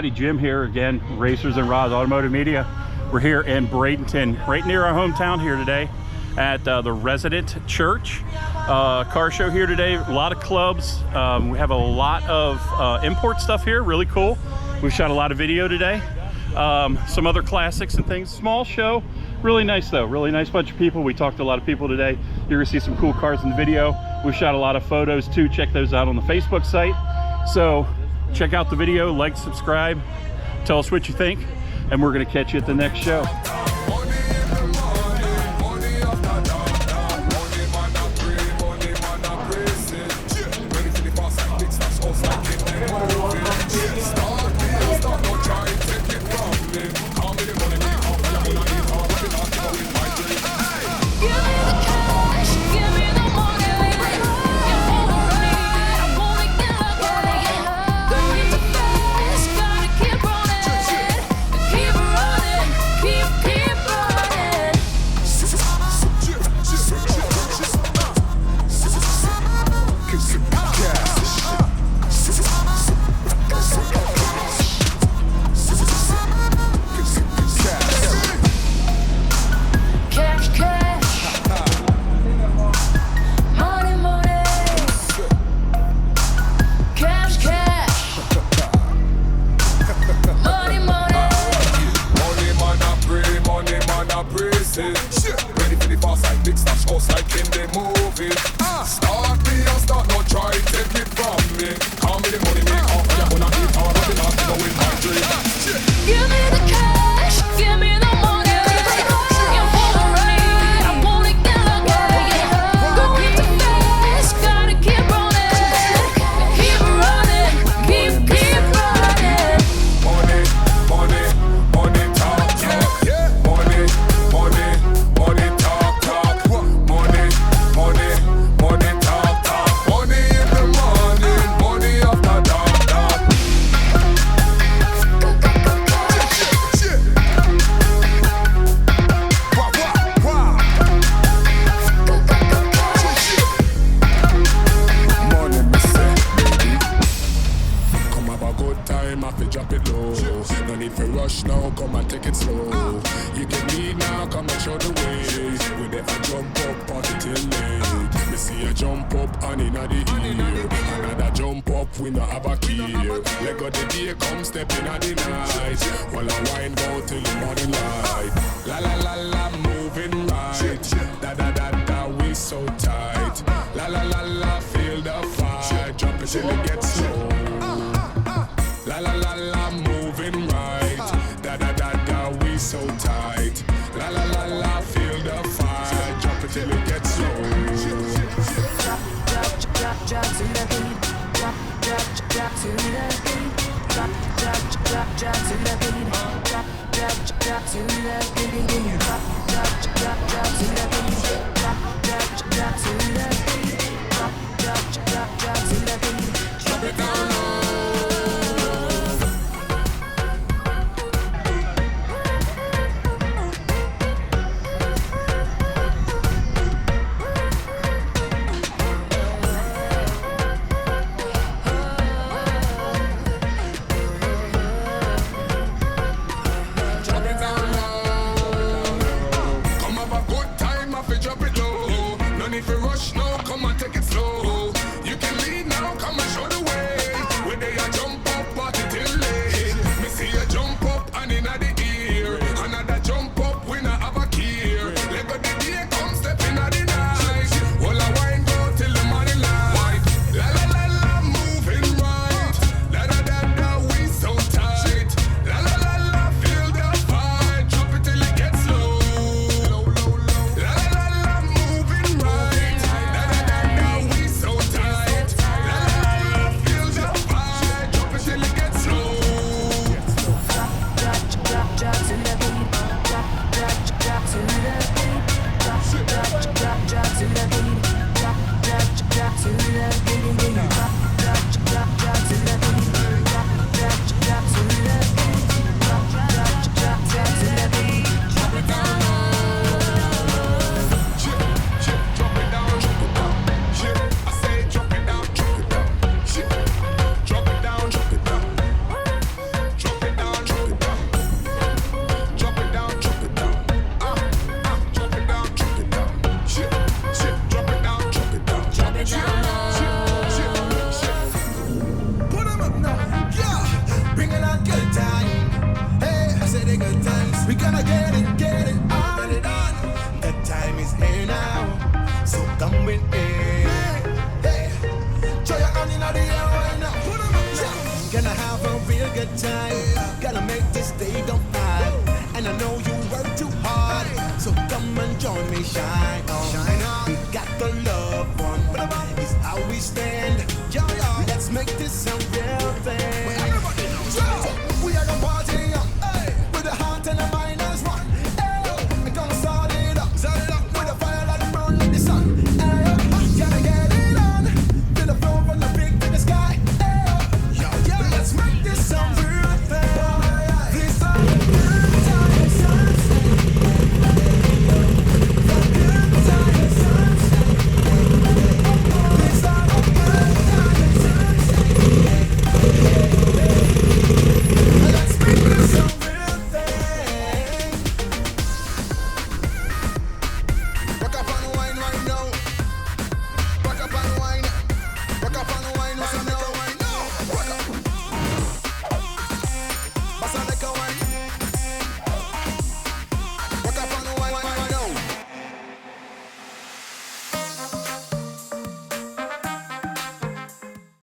everybody, Jim here again, Racers and Rods Automotive Media. We're here in Bradenton, right near our hometown here today at the Resident Church. Car show here today, a lot of clubs. We have a lot of import stuff here, really cool. We've shot a lot of video today. Some other classics and things. Small show, really nice though, really nice bunch of people. We talked to a lot of people today. You're gonna see some cool cars in the video. We've shot a lot of photos too. Check those out on the Facebook site. So check out the video, like, subscribe, tell us what you think, and we're gonna catch you at the next show. Ready for the fast like big stash, us like in the movies. Start me and start, no try take it from me. Call me the money maker, and you're gonna eat all of the last to go in my dream. Give me the cash, give me the money. You wanna ride, I wanna get lucky. Go keep the fast, gotta keep running. Keep running, keep running. Money, money, money talk, talk. Money, money, money talk, talk. Money, money, money talk, talk. Money in the morning, money after dark, dark. Money, me say, baby. Come have a good time, I fi drop it low. No need for rush now, come and take it slow. You can lead now, come and show the way. We never jump up, party till late. Me see a jump up and inna the ear. Another jump up, we no have a key. Let go the day come, step inna the night. While I wine go till the morning light. La la la la, moving right. Da da da da, we so tight. La la la la, feel the fight. Jump it till it gets slow. La la la la, moving right. Da da da da, we so tight. La la la la, feel the fire. Drop it till it gets slow. Drop to the beat. Drop to the beat. Drop to the beat. Drop to the beat. Drop to the beat. Drop to the beat. Drop to the beat. Drop it down low. Drop it down low. Come have a good time, I fi drop it low. No need for rush, no, come and take it slow. You can lead now, come and show the way. We gonna get it on. The time is here now, so come with me. Hey, throw your hand in the air right now. Put 'em up now. Gonna have a real good time. Gotta make this day go by. And I know you work too hard, so come and join me, shine on.